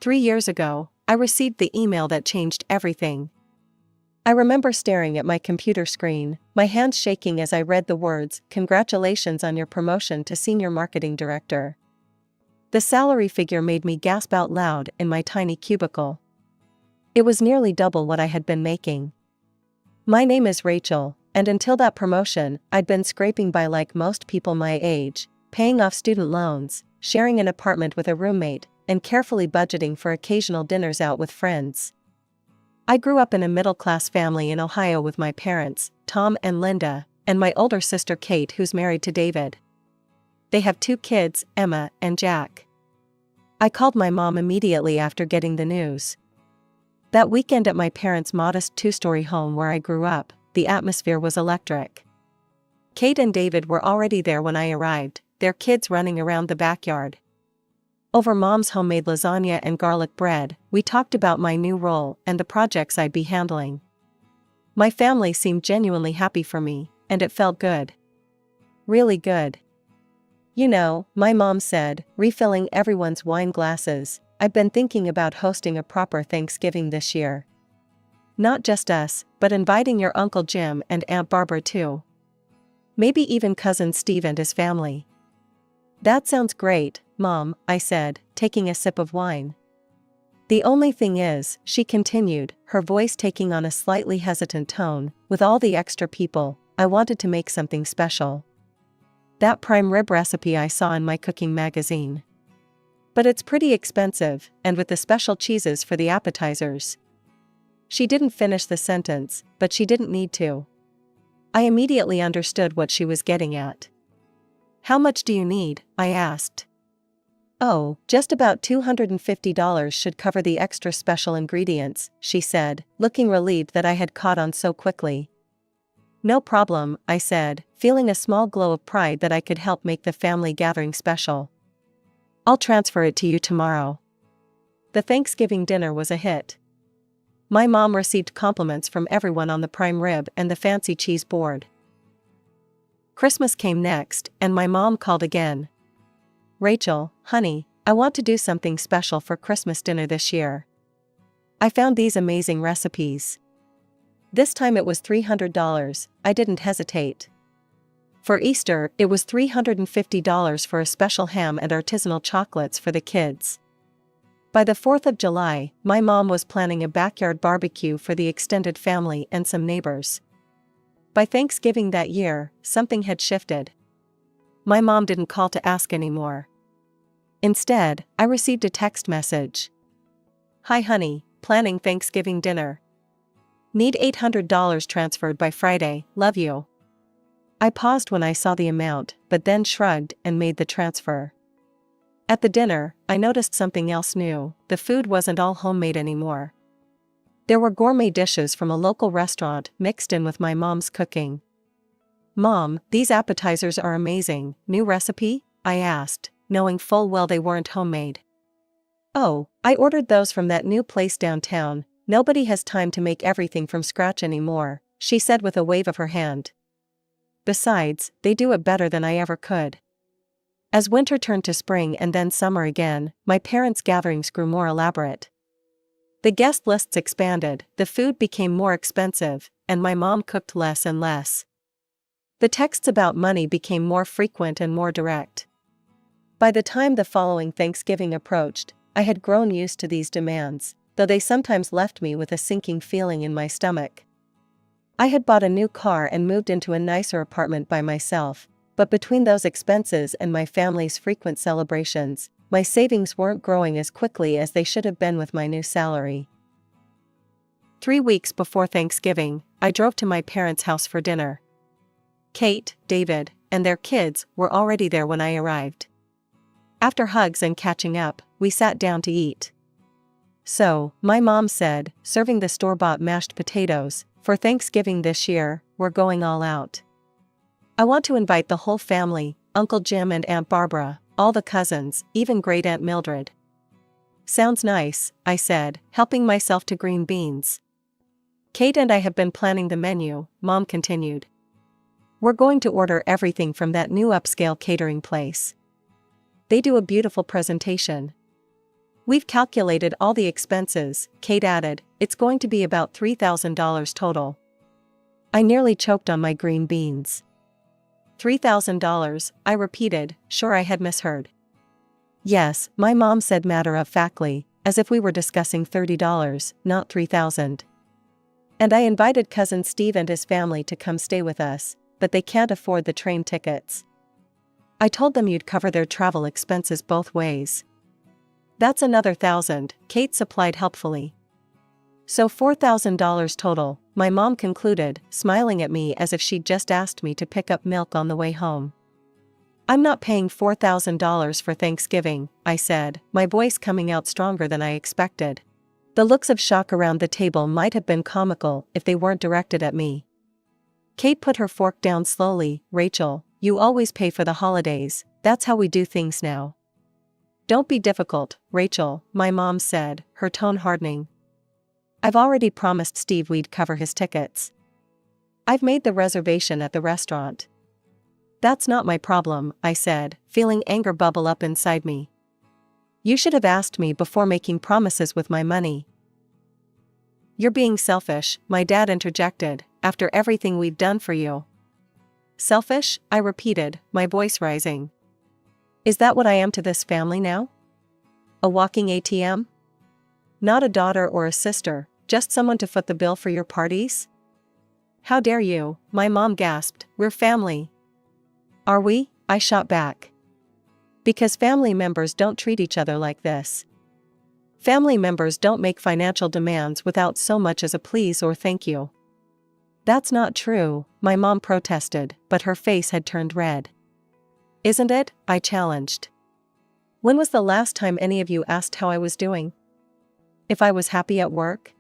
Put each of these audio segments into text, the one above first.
3 years ago, I received the email that changed everything. I remember staring at my computer screen, my hands shaking as I read the words, "Congratulations on your promotion to Senior Marketing Director." The salary figure made me gasp out loud in my tiny cubicle. It was nearly double what I had been making. My name is Rachel, and until that promotion, I'd been scraping by like most people my age, paying off student loans, sharing an apartment with a roommate, and carefully budgeting for occasional dinners out with friends. I grew up in a middle-class family in Ohio with my parents, Tom and Linda, and my older sister Kate, who's married to David. They have 2 kids, Emma and Jack. I called my mom immediately after getting the news. That weekend at my parents' modest 2-story home where I grew up, the atmosphere was electric. Kate and David were already there when I arrived, their kids running around the backyard. Over Mom's homemade lasagna and garlic bread, we talked about my new role and the projects I'd be handling. My family seemed genuinely happy for me, and it felt good. Really good. "You know," my mom said, refilling everyone's wine glasses, "I've been thinking about hosting a proper Thanksgiving this year. Not just us, but inviting your Uncle Jim and Aunt Barbara too. Maybe even Cousin Steve and his family." "That sounds great, Mom," I said, taking a sip of wine. "The only thing is," she continued, her voice taking on a slightly hesitant tone, "with all the extra people, I wanted to make something special. That prime rib recipe I saw in my cooking magazine. But it's pretty expensive, and with the special cheeses for the appetizers." She didn't finish the sentence, but she didn't need to. I immediately understood what she was getting at. "How much do you need?" I asked. "Oh, just about $250 should cover the extra special ingredients," she said, looking relieved that I had caught on so quickly. "No problem," I said, feeling a small glow of pride that I could help make the family gathering special. "I'll transfer it to you tomorrow." The Thanksgiving dinner was a hit. My mom received compliments from everyone on the prime rib and the fancy cheese board. Christmas came next, and my mom called again. "Rachel, honey, I want to do something special for Christmas dinner this year. I found these amazing recipes." This time it was $300, I didn't hesitate. For Easter, it was $350 for a special ham and artisanal chocolates for the kids. By the 4th of July, my mom was planning a backyard barbecue for the extended family and some neighbors. By Thanksgiving that year, something had shifted. My mom didn't call to ask anymore. Instead, I received a text message. "Hi honey, planning Thanksgiving dinner. Need $800 transferred by Friday, love you." I paused when I saw the amount, but then shrugged and made the transfer. At the dinner, I noticed something else new. The food wasn't all homemade anymore. There were gourmet dishes from a local restaurant mixed in with my mom's cooking. "Mom, these appetizers are amazing. New recipe?" I asked, knowing full well they weren't homemade. "Oh, I ordered those from that new place downtown. Nobody has time to make everything from scratch anymore," she said with a wave of her hand. "Besides, they do it better than I ever could." As winter turned to spring and then summer again, my parents' gatherings grew more elaborate. The guest lists expanded, the food became more expensive, and my mom cooked less and less. The texts about money became more frequent and more direct. By the time the following Thanksgiving approached, I had grown used to these demands, though they sometimes left me with a sinking feeling in my stomach. I had bought a new car and moved into a nicer apartment by myself, but between those expenses and my family's frequent celebrations, my savings weren't growing as quickly as they should have been with my new salary. 3 weeks before Thanksgiving, I drove to my parents' house for dinner. Kate, David, and their kids were already there when I arrived. After hugs and catching up, we sat down to eat. "So," my mom said, serving the store-bought mashed potatoes, "for Thanksgiving this year, we're going all out. I want to invite the whole family, Uncle Jim and Aunt Barbara, all the cousins, even Great Aunt Mildred." "Sounds nice," I said, helping myself to green beans. "Kate and I have been planning the menu," Mom continued. "We're going to order everything from that new upscale catering place. They do a beautiful presentation." We've calculated all the expenses, Kate added. It's going to be about $3,000 total. I nearly choked on my green beans. $3,000, I repeated, sure I had misheard. Yes, my mom said matter-of-factly, as if we were discussing $30, not $3,000. And I invited cousin Steve and his family to come stay with us, but they can't afford the train tickets. I told them you'd cover their travel expenses both ways. That's another $1,000, Kate supplied helpfully. So $4,000 total, my mom concluded, smiling at me as if she'd just asked me to pick up milk on the way home. I'm not paying $4,000 for Thanksgiving, I said, my voice coming out stronger than I expected. The looks of shock around the table might have been comical if they weren't directed at me. Kate put her fork down slowly. Rachel, you always pay for the holidays, that's how we do things now. Don't be difficult, Rachel, my mom said, her tone hardening. I've already promised Steve we'd cover his tickets. I've made the reservation at the restaurant. That's not my problem, I said, feeling anger bubble up inside me. You should have asked me before making promises with my money. You're being selfish, my dad interjected, after everything we've done for you. Selfish? I repeated, my voice rising. Is that what I am to this family now? A walking ATM? Not a daughter or a sister, just someone to foot the bill for your parties? How dare you, my mom gasped, we're family. Are we? I shot back. Because family members don't treat each other like this. Family members don't make financial demands without so much as a please or thank you. That's not true, my mom protested, but her face had turned red. Isn't it? I challenged. When was the last time any of you asked how I was doing? If I was happy at work?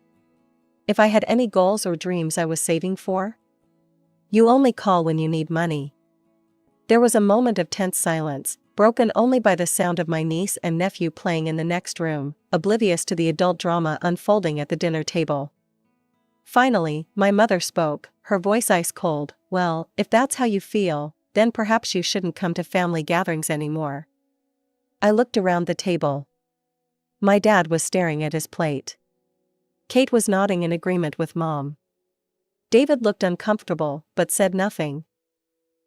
If I had any goals or dreams I was saving for? You only call when you need money. There was a moment of tense silence, broken only by the sound of my niece and nephew playing in the next room, oblivious to the adult drama unfolding at the dinner table. Finally, my mother spoke, her voice ice cold. Well, if that's how you feel, then perhaps you shouldn't come to family gatherings anymore. I looked around the table. My dad was staring at his plate. Kate was nodding in agreement with Mom. David looked uncomfortable, but said nothing.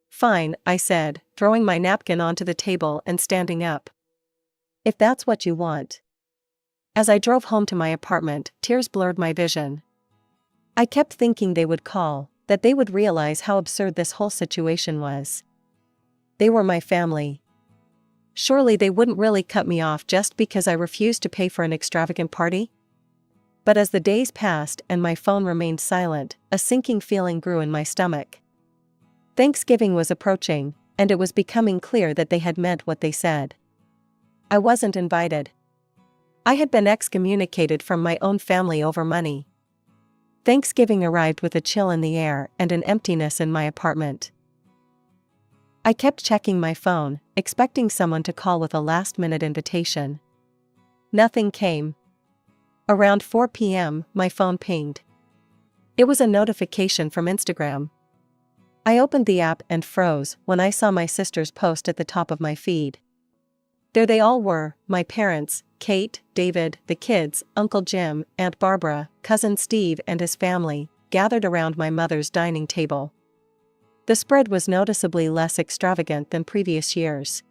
Fine, I said, throwing my napkin onto the table and standing up. If that's what you want. As I drove home to my apartment, tears blurred my vision. I kept thinking they would call, that they would realize how absurd this whole situation was. They were my family. Surely they wouldn't really cut me off just because I refused to pay for an extravagant party? But as the days passed and my phone remained silent, a sinking feeling grew in my stomach. Thanksgiving was approaching, and it was becoming clear that they had meant what they said. I wasn't invited. I had been excommunicated from my own family over money. Thanksgiving arrived with a chill in the air and an emptiness in my apartment. I kept checking my phone, expecting someone to call with a last-minute invitation. Nothing came. Around 4 p.m., my phone pinged. It was a notification from Instagram. I opened the app and froze when I saw my sister's post at the top of my feed. There they all were, my parents, Kate, David, the kids, Uncle Jim, Aunt Barbara, Cousin Steve and his family, gathered around my mother's dining table. The spread was noticeably less extravagant than previous years.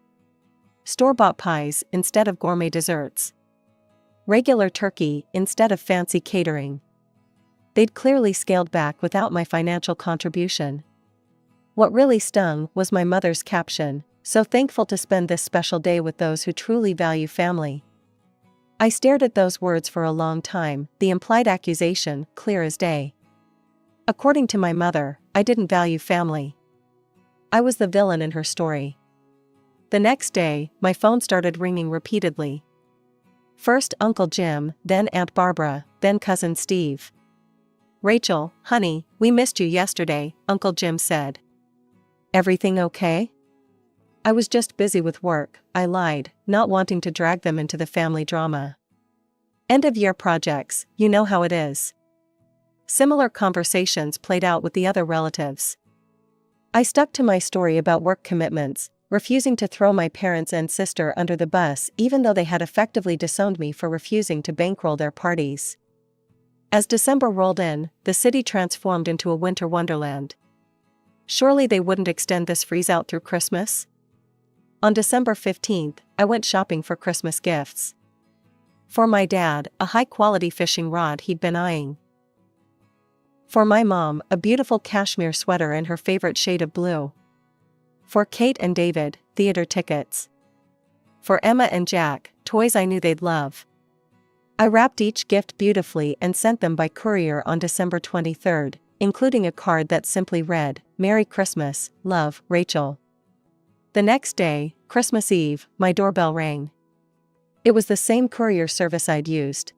Store-bought pies instead of gourmet desserts. Regular turkey instead of fancy catering. They'd clearly scaled back without my financial contribution. What really stung was my mother's caption, "So thankful to spend this special day with those who truly value family." I stared at those words for a long time, the implied accusation clear as day. According to my mother, I didn't value family. I was the villain in her story. The next day, my phone started ringing repeatedly. First Uncle Jim, then Aunt Barbara, then Cousin Steve. "Rachel, honey, we missed you yesterday," Uncle Jim said. "Everything okay?" "I was just busy with work," I lied, not wanting to drag them into the family drama. End-of-year projects, you know how it is. Similar conversations played out with the other relatives. I stuck to my story about work commitments, refusing to throw my parents and sister under the bus even though they had effectively disowned me for refusing to bankroll their parties. As December rolled in, the city transformed into a winter wonderland. Surely they wouldn't extend this freeze out through Christmas? On December 15th, I went shopping for Christmas gifts. For my dad, a high-quality fishing rod he'd been eyeing. For my mom, a beautiful cashmere sweater in her favorite shade of blue. For Kate and David, theater tickets. For Emma and Jack, toys I knew they'd love. I wrapped each gift beautifully and sent them by courier on December 23rd, including a card that simply read, "Merry Christmas, love, Rachel." The next day, Christmas Eve, my doorbell rang. It was the same courier service I'd used.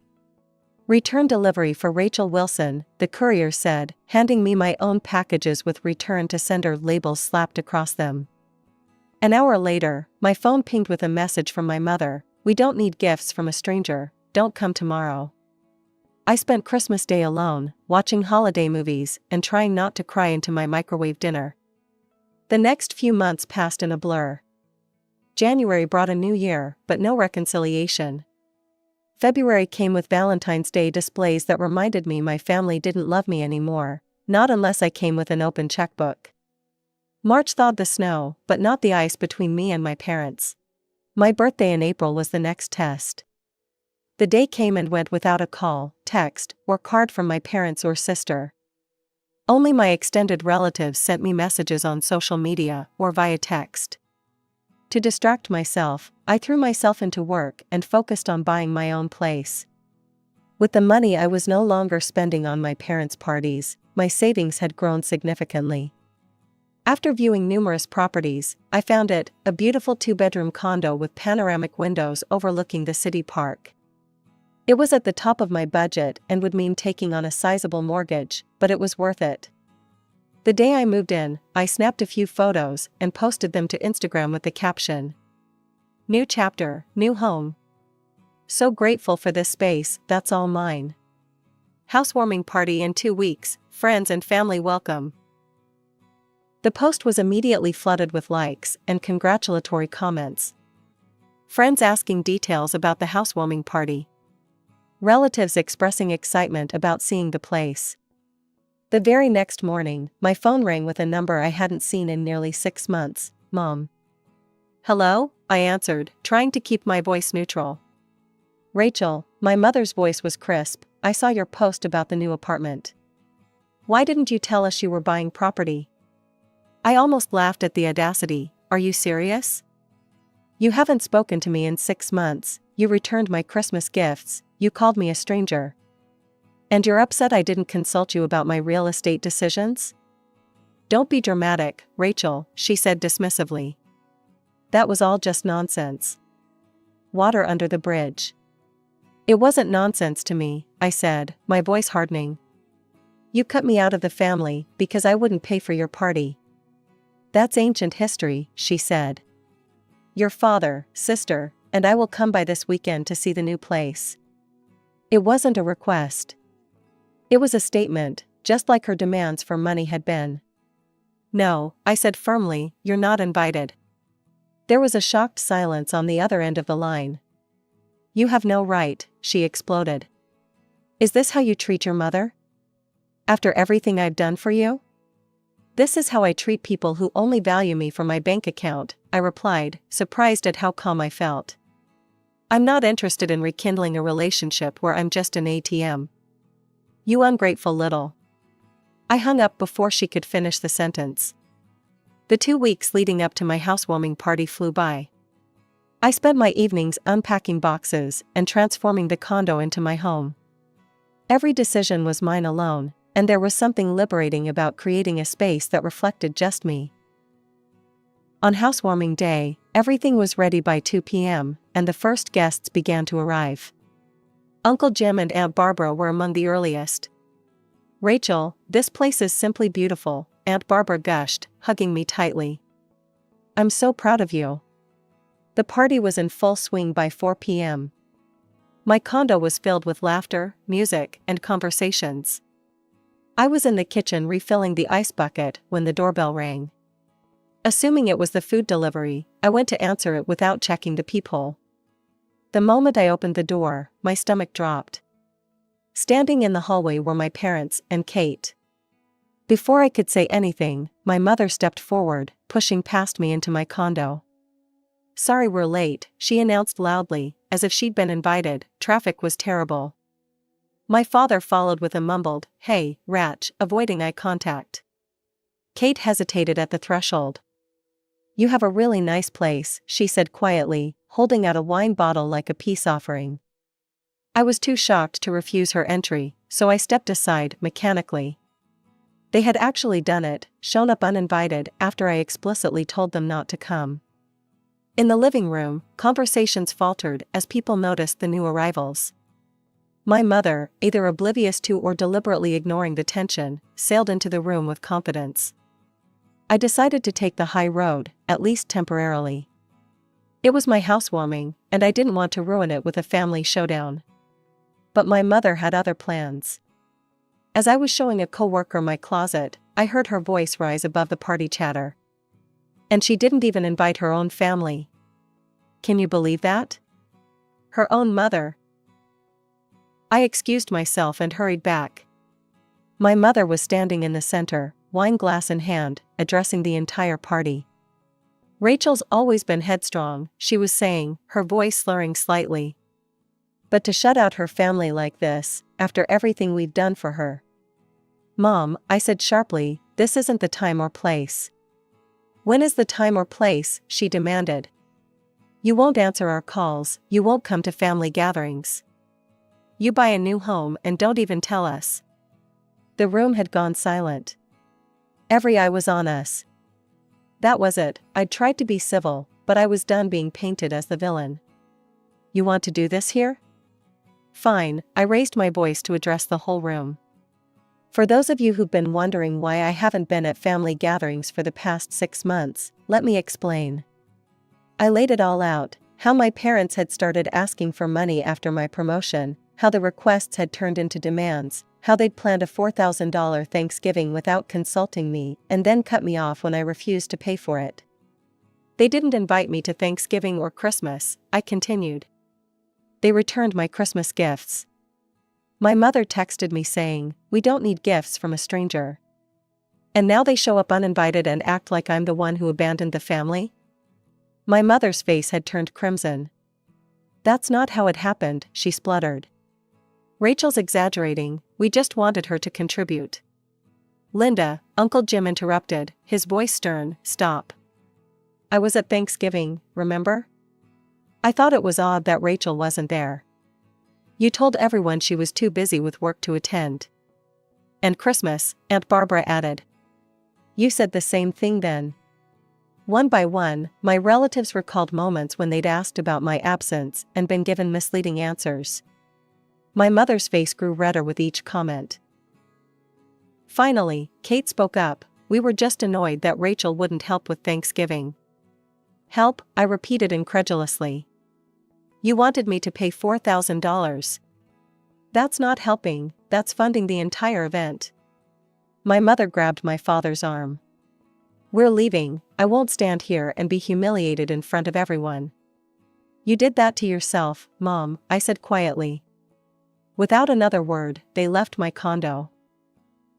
"Return delivery for Rachel Wilson," the courier said, handing me my own packages with return to sender labels slapped across them. An hour later, my phone pinged with a message from my mother, "We don't need gifts from a stranger, don't come tomorrow." I spent Christmas Day alone, watching holiday movies and trying not to cry into my microwave dinner. The next few months passed in a blur. January brought a new year, but no reconciliation. February came with Valentine's Day displays that reminded me my family didn't love me anymore, not unless I came with an open checkbook. March thawed the snow, but not the ice between me and my parents. My birthday in April was the next test. The day came and went without a call, text, or card from my parents or sister. Only my extended relatives sent me messages on social media or via text. To distract myself, I threw myself into work and focused on buying my own place. With the money I was no longer spending on my parents' parties, my savings had grown significantly. After viewing numerous properties, I found it, a beautiful 2-bedroom condo with panoramic windows overlooking the city park. It was at the top of my budget and would mean taking on a sizable mortgage, but it was worth it. The day I moved in, I snapped a few photos and posted them to Instagram with the caption, "New chapter, new home. So grateful for this space, that's all mine. Housewarming party in 2 weeks, friends and family welcome." The post was immediately flooded with likes and congratulatory comments. Friends asking details about the housewarming party. Relatives expressing excitement about seeing the place. The very next morning, my phone rang with a number I hadn't seen in nearly 6 months, "Mom." "Hello?" I answered, trying to keep my voice neutral. "Rachel," my mother's voice was crisp, "I saw your post about the new apartment. Why didn't you tell us you were buying property?" I almost laughed at the audacity. "Are you serious? You haven't spoken to me in 6 months, you returned my Christmas gifts, you called me a stranger. And you're upset I didn't consult you about my real estate decisions?" "Don't be dramatic, Rachel," she said dismissively. That was all just nonsense. Water under the bridge. "It wasn't nonsense to me," I said, my voice hardening. "You cut me out of the family because I wouldn't pay for your party." "That's ancient history," she said. "Your father, sister, and I will come by this weekend to see the new place." It wasn't a request. It was a statement, just like her demands for money had been. "No," I said firmly, "you're not invited." There was a shocked silence on the other end of the line. "You have no right," she exploded. "Is this how you treat your mother? After everything I've done for you?" "This is how I treat people who only value me for my bank account," I replied, surprised at how calm I felt. "I'm not interested in rekindling a relationship where I'm just an ATM. You ungrateful little." I hung up before she could finish the sentence. The 2 weeks leading up to my housewarming party flew by. I spent my evenings unpacking boxes and transforming the condo into my home. Every decision was mine alone, and there was something liberating about creating a space that reflected just me. On housewarming day, everything was ready by 2 p.m., and the first guests began to arrive. Uncle Jim and Aunt Barbara were among the earliest. "Rachel, this place is simply beautiful," Aunt Barbara gushed, hugging me tightly. "I'm so proud of you." The party was in full swing by 4 p.m. My condo was filled with laughter, music, and conversations. I was in the kitchen refilling the ice bucket when the doorbell rang. Assuming it was the food delivery, I went to answer it without checking the peephole. The moment I opened the door, my stomach dropped. Standing in the hallway were my parents and Kate. Before I could say anything, my mother stepped forward, pushing past me into my condo. "Sorry we're late," she announced loudly, as if she'd been invited. "Traffic was terrible." My father followed with a mumbled, "Hey, Ratch," avoiding eye contact. Kate hesitated at the threshold. "You have a really nice place," she said quietly, holding out a wine bottle like a peace offering. I was too shocked to refuse her entry, so I stepped aside mechanically. They had actually done it, shown up uninvited after I explicitly told them not to come. In the living room, conversations faltered as people noticed the new arrivals. My mother, either oblivious to or deliberately ignoring the tension, sailed into the room with confidence. I decided to take the high road, at least temporarily. It was my housewarming, and I didn't want to ruin it with a family showdown. But my mother had other plans. As I was showing a coworker my closet, I heard her voice rise above the party chatter. And she didn't even invite her own family. Can you believe that? Her own mother. I excused myself and hurried back. My mother was standing in the center, wine glass in hand, addressing the entire party. "Rachel's always been headstrong," she was saying, her voice slurring slightly. "But to shut out her family like this, after everything we've done for her." "Mom," I said sharply, "this isn't the time or place." "When is the time or place?" she demanded. "You won't answer our calls, you won't come to family gatherings. You buy a new home and don't even tell us." The room had gone silent. Every eye was on us. That was it. I'd tried to be civil, but I was done being painted as the villain. "You want to do this here?" "Fine," I raised my voice to address the whole room. "For those of you who've been wondering why I haven't been at family gatherings for the past 6 months, let me explain." I laid it all out, how my parents had started asking for money after my promotion, how the requests had turned into demands, how they'd planned a $4,000 Thanksgiving without consulting me, and then cut me off when I refused to pay for it. "They didn't invite me to Thanksgiving or Christmas," I continued. "They returned my Christmas gifts. My mother texted me saying, 'We don't need gifts from a stranger.' And now they show up uninvited and act like I'm the one who abandoned the family?" My mother's face had turned crimson. "That's not how it happened," she spluttered. "Rachel's exaggerating, we just wanted her to contribute." "Linda," Uncle Jim interrupted, his voice stern, "stop. I was at Thanksgiving, remember? I thought it was odd that Rachel wasn't there. You told everyone she was too busy with work to attend." "And Christmas," Aunt Barbara added. "You said the same thing then." One by one, my relatives recalled moments when they'd asked about my absence and been given misleading answers. My mother's face grew redder with each comment. Finally, Kate spoke up, "We were just annoyed that Rachel wouldn't help with Thanksgiving." "Help?" I repeated incredulously. "You wanted me to pay $4,000. That's not helping, that's funding the entire event." My mother grabbed my father's arm. "We're leaving, I won't stand here and be humiliated in front of everyone." "You did that to yourself, Mom," I said quietly. Without another word, they left my condo.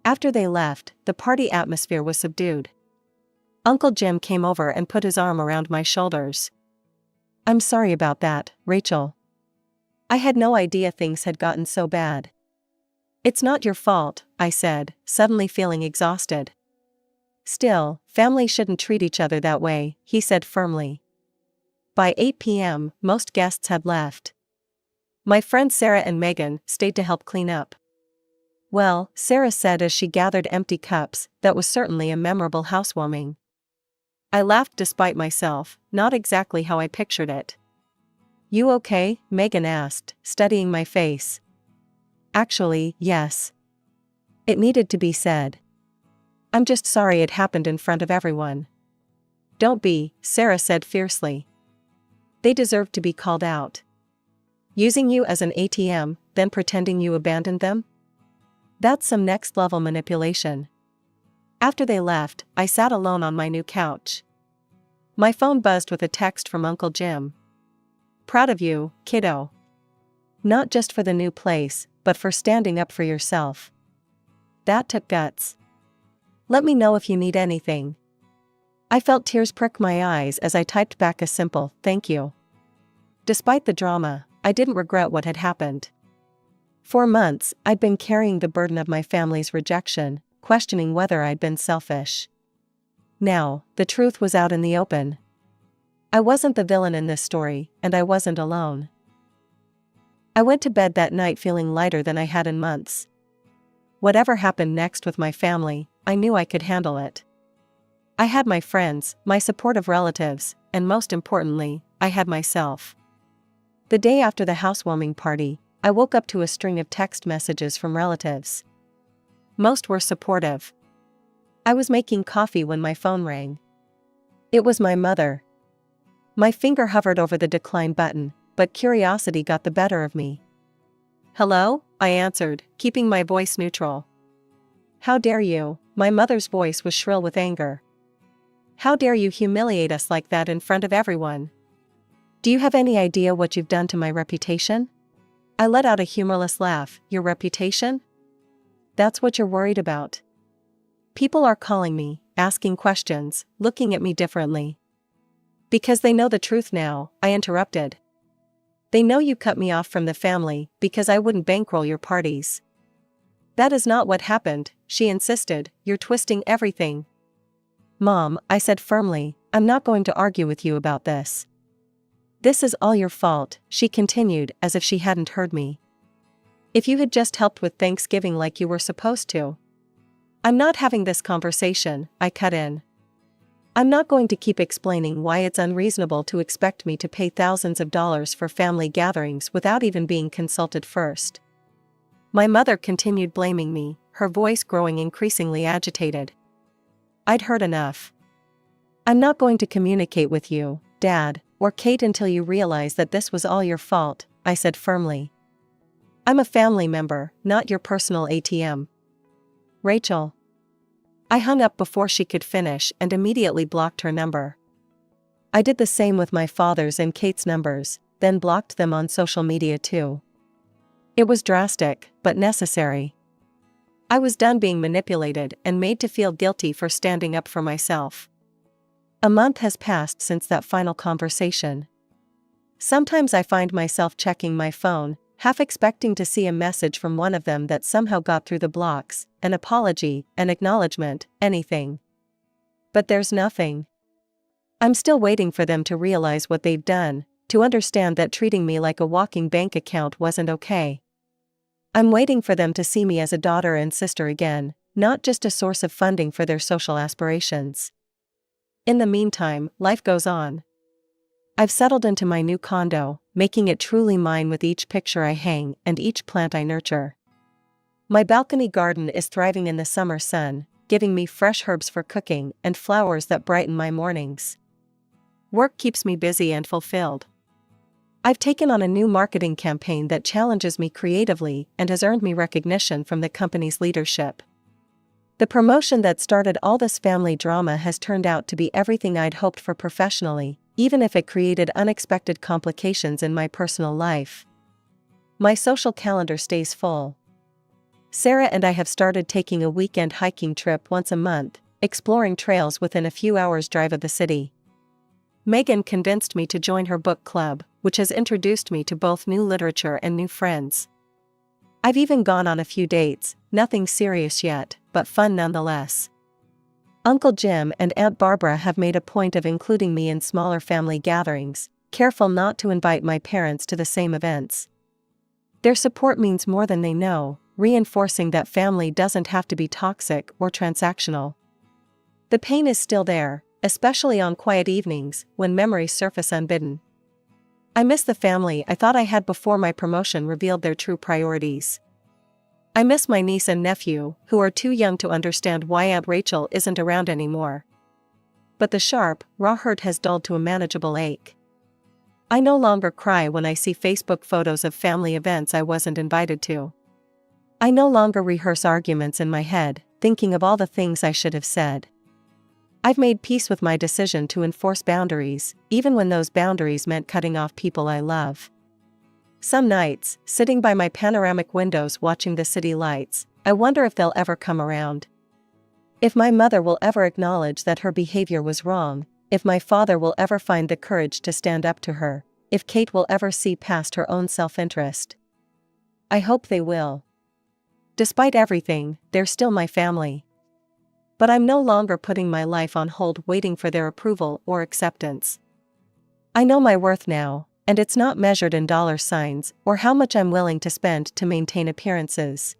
After they left, the party atmosphere was subdued. Uncle Jim came over and put his arm around my shoulders. "I'm sorry about that, Rachel. I had no idea things had gotten so bad." "It's not your fault," I said, suddenly feeling exhausted. "Still, families shouldn't treat each other that way," he said firmly. By 8 p.m., most guests had left. My friends Sarah and Megan stayed to help clean up. "Well," Sarah said as she gathered empty cups, "that was certainly a memorable housewarming." I laughed despite myself, not exactly how I pictured it. "You okay?" Megan asked, studying my face. "Actually, yes. It needed to be said. I'm just sorry it happened in front of everyone." "Don't be," Sarah said fiercely. "They deserve to be called out. Using you as an ATM, then pretending you abandoned them? That's some next-level manipulation." After they left, I sat alone on my new couch. My phone buzzed with a text from Uncle Jim. "Proud of you, kiddo. Not just for the new place, but for standing up for yourself. That took guts. Let me know if you need anything." I felt tears prick my eyes as I typed back a simple, "Thank you." Despite the drama, I didn't regret what had happened. For months, I'd been carrying the burden of my family's rejection, questioning whether I'd been selfish. Now, the truth was out in the open. I wasn't the villain in this story, and I wasn't alone. I went to bed that night feeling lighter than I had in months. Whatever happened next with my family, I knew I could handle it. I had my friends, my supportive relatives, and most importantly, I had myself. The day after the housewarming party, I woke up to a string of text messages from relatives. Most were supportive. I was making coffee when my phone rang. It was my mother. My finger hovered over the decline button, but curiosity got the better of me. "Hello?" I answered, keeping my voice neutral. "How dare you?" My mother's voice was shrill with anger. "How dare you humiliate us like that in front of everyone? Do you have any idea what you've done to my reputation?" I let out a humorless laugh. "Your reputation? That's what you're worried about?" People are calling me, asking questions, looking at me differently. "Because they know the truth now," I interrupted. "They know you cut me off from the family because I wouldn't bankroll your parties." "That is not what happened," she insisted. "You're twisting everything." "Mom," I said firmly, "I'm not going to argue with you about this." "This is all your fault," she continued as if she hadn't heard me. "If you had just helped with Thanksgiving like you were supposed to." "I'm not having this conversation," I cut in. "I'm not going to keep explaining why it's unreasonable to expect me to pay thousands of dollars for family gatherings without even being consulted first." My mother continued blaming me, her voice growing increasingly agitated. I'd heard enough. "I'm not going to communicate with you, Dad, or Kate until you realize that this was all your fault," I said firmly. "I'm a family member, not your personal ATM." "Rachel." I hung up before she could finish and immediately blocked her number. I did the same with my father's and Kate's numbers, then blocked them on social media too. It was drastic, but necessary. I was done being manipulated and made to feel guilty for standing up for myself. A month has passed since that final conversation. Sometimes I find myself checking my phone, half expecting to see a message from one of them that somehow got through the blocks, an apology, an acknowledgement, anything. But there's nothing. I'm still waiting for them to realize what they've done, to understand that treating me like a walking bank account wasn't okay. I'm waiting for them to see me as a daughter and sister again, not just a source of funding for their social aspirations. In the meantime, life goes on. I've settled into my new condo, making it truly mine with each picture I hang and each plant I nurture. My balcony garden is thriving in the summer sun, giving me fresh herbs for cooking and flowers that brighten my mornings. Work keeps me busy and fulfilled. I've taken on a new marketing campaign that challenges me creatively and has earned me recognition from the company's leadership. The promotion that started all this family drama has turned out to be everything I'd hoped for professionally, even if it created unexpected complications in my personal life. My social calendar stays full. Sarah and I have started taking a weekend hiking trip once a month, exploring trails within a few hours' drive of the city. Megan convinced me to join her book club, which has introduced me to both new literature and new friends. I've even gone on a few dates, nothing serious yet, but fun nonetheless. Uncle Jim and Aunt Barbara have made a point of including me in smaller family gatherings, careful not to invite my parents to the same events. Their support means more than they know, reinforcing that family doesn't have to be toxic or transactional. The pain is still there, especially on quiet evenings when memories surface unbidden. I miss the family I thought I had before my promotion revealed their true priorities. I miss my niece and nephew, who are too young to understand why Aunt Rachel isn't around anymore. But the sharp, raw hurt has dulled to a manageable ache. I no longer cry when I see Facebook photos of family events I wasn't invited to. I no longer rehearse arguments in my head, thinking of all the things I should have said. I've made peace with my decision to enforce boundaries, even when those boundaries meant cutting off people I love. Some nights, sitting by my panoramic windows watching the city lights, I wonder if they'll ever come around. If my mother will ever acknowledge that her behavior was wrong, if my father will ever find the courage to stand up to her, if Kate will ever see past her own self-interest. I hope they will. Despite everything, they're still my family. But I'm no longer putting my life on hold waiting for their approval or acceptance. I know my worth now, and it's not measured in dollar signs or how much I'm willing to spend to maintain appearances.